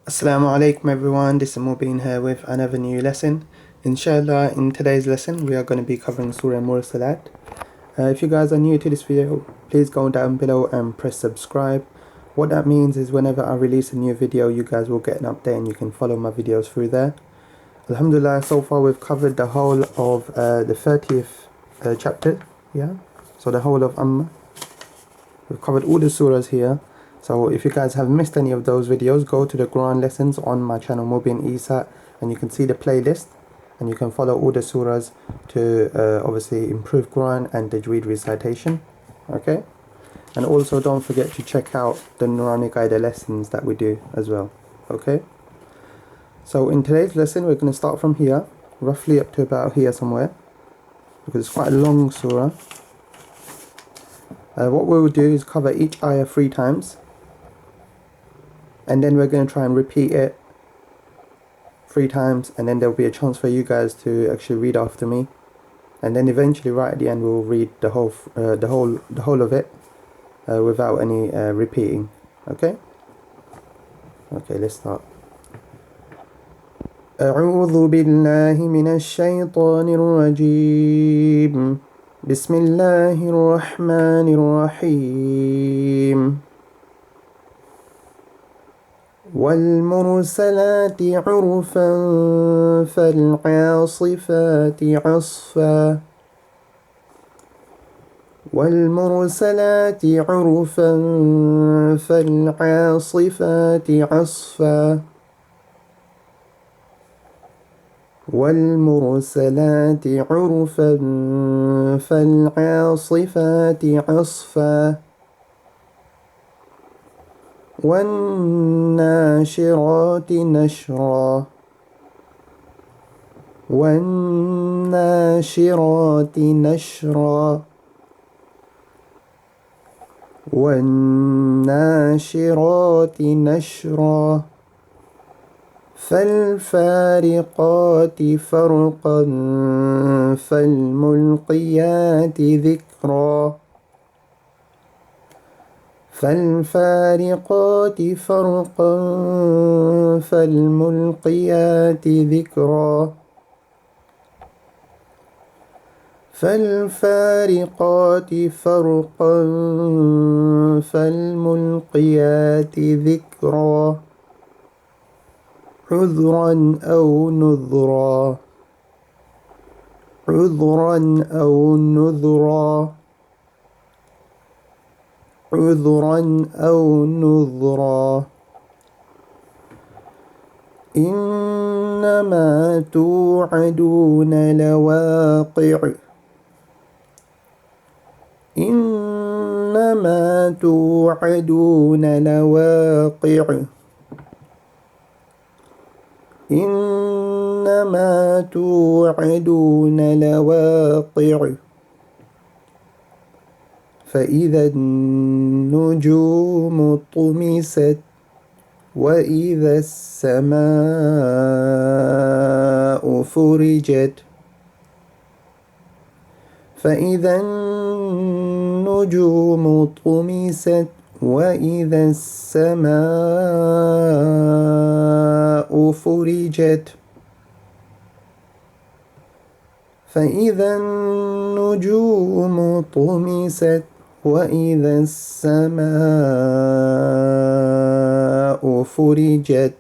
Assalamu alaikum everyone, this is Mubin here with another new lesson. Inshallah, in today's lesson we are going to be covering Surah Mursalat. If you guys are new to this video, please go down below and press subscribe. What that means is whenever I release a new video, you guys will get an update and you can follow my videos through there. Alhamdulillah, so far we've covered the whole of the 30th chapter, yeah? So the whole of Amma. We've covered all the surahs here. So if you guys have missed any of those videos, go to the Quran lessons on my channel Mubin Isa and you can see the playlist and you can follow all the surahs to obviously improve Quran and tajweed recitation. Okay, and also don't forget to check out the Nurani Qaida lessons that we do as well. Okay, so in today's lesson we're going to start from here, roughly up to about here somewhere, because it's quite a long surah. What we will do is cover each ayah 3 times, and then we're going to try and repeat it 3 times, and then there'll be a chance for you guys to actually read after me, and then eventually right at the end we'll read the whole of it without any repeating. Okay, let's start. أعوذ بالله من الشيطان الرجيم بسم الله الرحمن الرحيم والمرسلات عرفا فالعاصفات عصفا والمرسلات عرفا فالعاصفات عصفا والمرسلات عرفا فالعاصفات عصفا والناشرات نشرا والناشرات نشرا والناشرات نشرا فالفارقات فرقا فالملقيات ذكرا فالفارقات فرقا فالملقيات ذكرا فالفارقات فرقا فالملقيات ذكرا عذرا أو نذرا عذرا أو نذرا عذرا أو نذرا إنما توعدون لواقع إنما توعدون لواقع إنما توعدون لواقع فإذا النجوم طمست وإذا السماء فرجت فإذا النجوم طمست وإذا السماء فرجت فإذا النجوم طمست وإذا السماء فرجت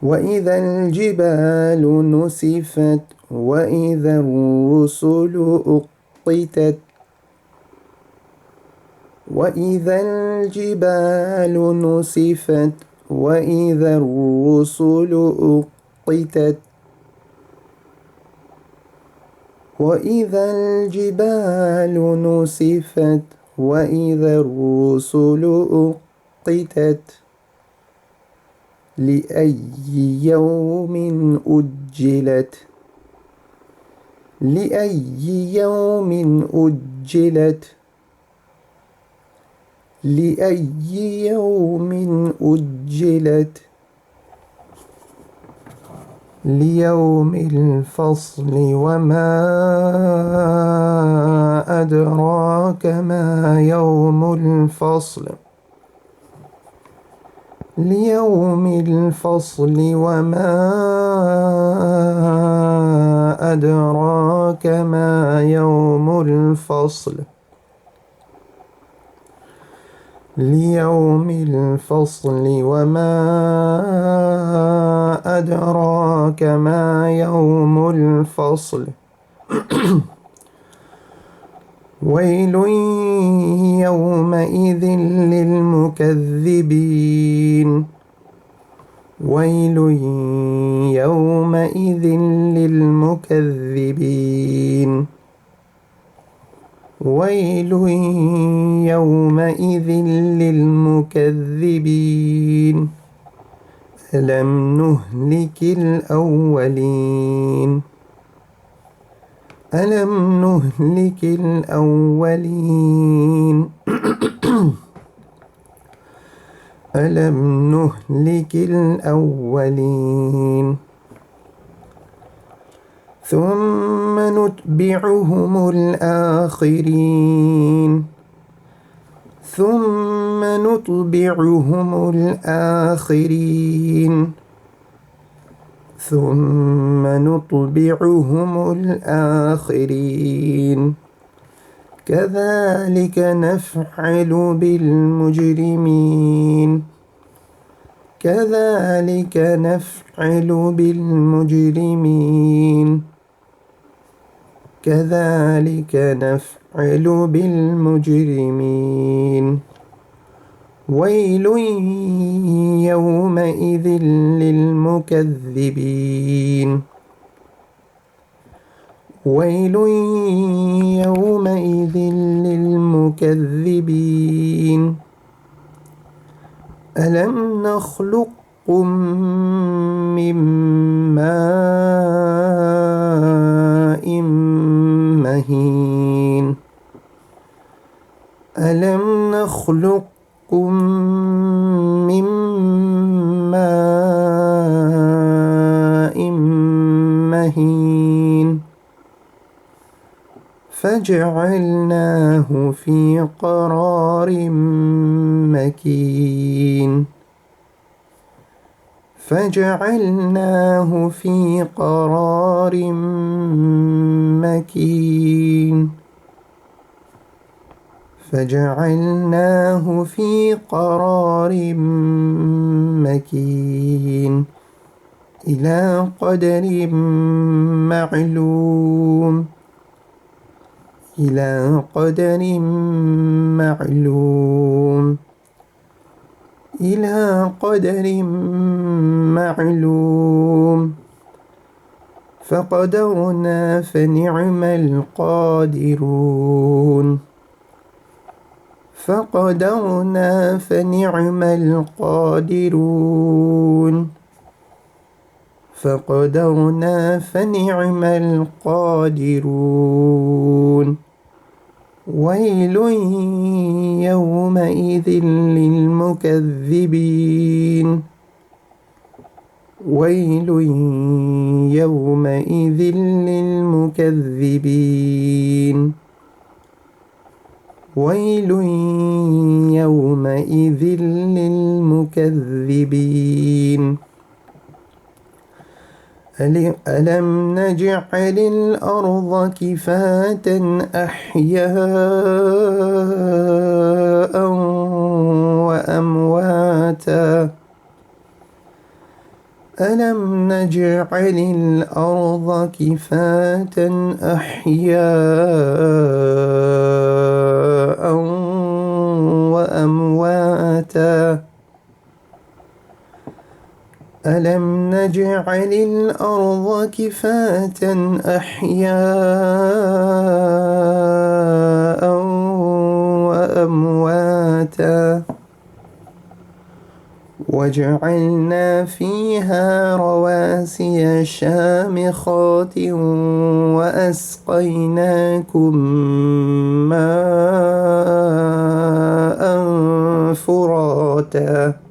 وإذا الجبال نسفت وإذا الرسل أقتت وإذا الجبال نسفت وإذا الرسل أقتت وإذا الجبال نسفت وإذا الرسل أقتت لأي يوم أجلت لأي يوم أجلت لأي يوم أجلت ليوم الفصل وما أدراك ما يوم الفصل ليوم الفصل وما أدراك ما يوم الفصل ليوم الفصل وما أدراك ما يوم الفصل ويل يومئذ للمكذبين ويل يومئذ للمكذبين ويل يومئذ للمكذبين ألم نهلك الأولين ألم نهلك الأولين ألم نهلك الأولين ثم نتبعهم الآخرين ثم نتبعهم الآخرين ثم نتبعهم الآخرين كذلك نفعل بالمجرمين كذلك نفعل بالمجرمين كذلك نفعل بالمجرمين ويل يومئذ للمكذبين ويل يومئذ للمكذبين ألم نخلقكم من ماء مهين ألم نخلقكم من ماء مهين فجعلناه في قرار مكين فجعلناه في قرار مكين فجعلناه في قرار مكين إلى قدر معلوم إلى قدر معلوم إلى قدر معلوم فقدرنا فنعم القادرون فقدرنا فنعم القادرون فقدرنا فنعم القادرون ويل يومئذ للمكذبين ويل يومئذ للمكذبين ويل يومئذ للمكذبين ألم نجعل الأرض كفاة أحياء وأمواتا ألم نجعل الأرض كفاة أحياء وأمواتا ألم نجعل الأرض كفاة أحياء وأمواتا وجعلنا فيها رواسي شامخات وأسقيناكم ماء فراتا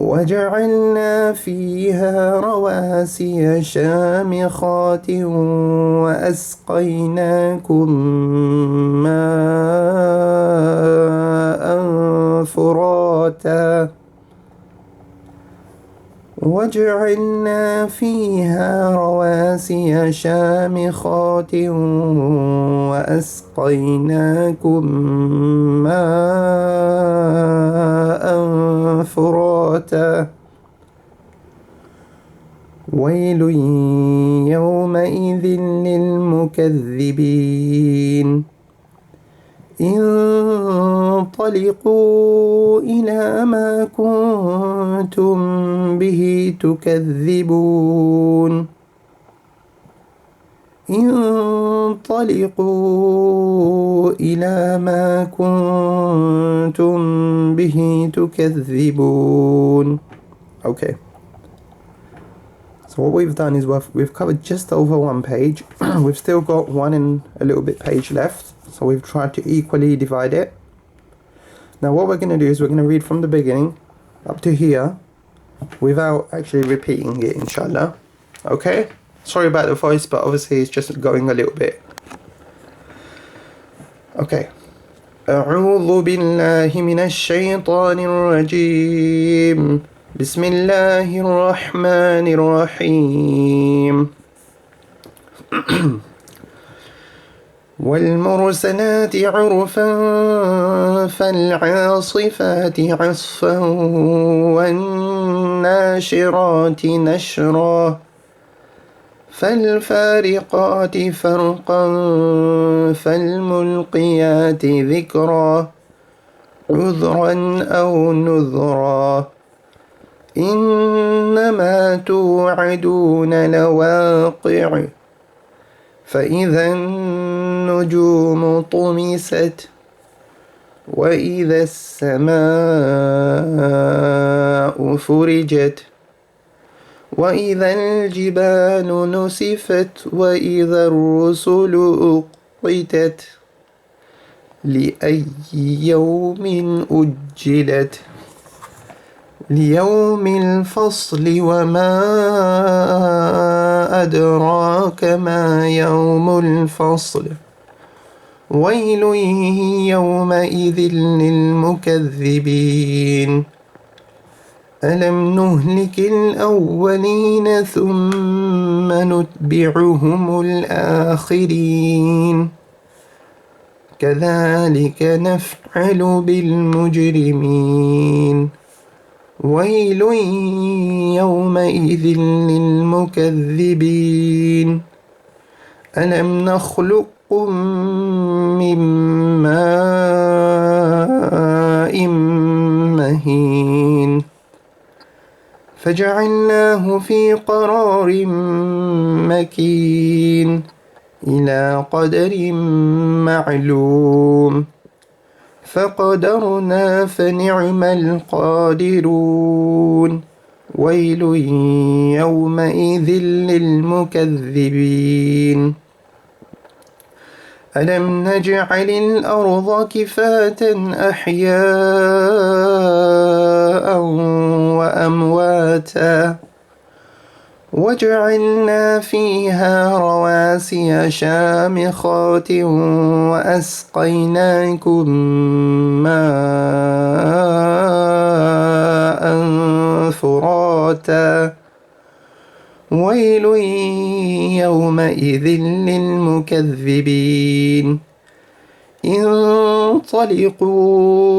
وجعلنا فيها رواسي شامخات وأسقيناكم ماء فراتا وجعلنا فيها رواسي شامخات وأسقيناكم ماء فراتا ويل يومئذ للمكذبين انطلقوا إلى ما كنتم به تكذبون انطلقوا إلى ما كنتم به تكذبون. Okay. So what we've done is we've covered just over one page. We've still got one and a little bit page left. So we've tried to equally divide it. Now what we're going to do is we're going to read from the beginning up to here without actually repeating it, inshallah. Okay? Sorry about the voice, but obviously it's just going a little bit. Okay. أعوذ بالله من الشيطان الرجيم. بسم الله الرحمن الرحيم. والمرسلات عرفا فالعاصفات عصفا والناشرات نشرا فالفارقات فرقا فالملقيات ذكرا عذرا أو نذرا إنما توعدون لواقع فإذا النجوم طمست وإذا السماء فرجت وإذا الجبال نسفت وإذا الرسل أقتت لأي يوم أجلت ليوم الفصل وما أدراك ما يوم الفصل ويل يومئذ للمكذبين ألم نهلك الأولين ثم نتبعهم الآخرين كذلك نفعل بالمجرمين ويل يومئذ للمكذبين ألم نخلقكم من ماء مهين فجعلناه في قرار مكين إلى قدر معلوم فقدرنا فنعم القادرون ويل يومئذ للمكذبين ألم نجعل الأرض كفاة أحياء وأمواتا وجعلنا فيها رواسي شامخات وأسقيناكم ماء فراتا ويل يومئذ للمكذبين انطلقوا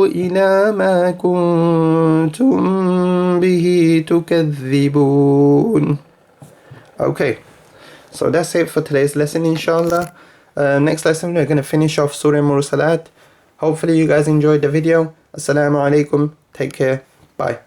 إلى ما كنتم به تكذبون. Okay, so that's it for today's lesson, inshallah. Next lesson we're going to finish off Surah Mursalat. Hopefully you guys enjoyed the video. Assalamu alaikum. Take care. Bye.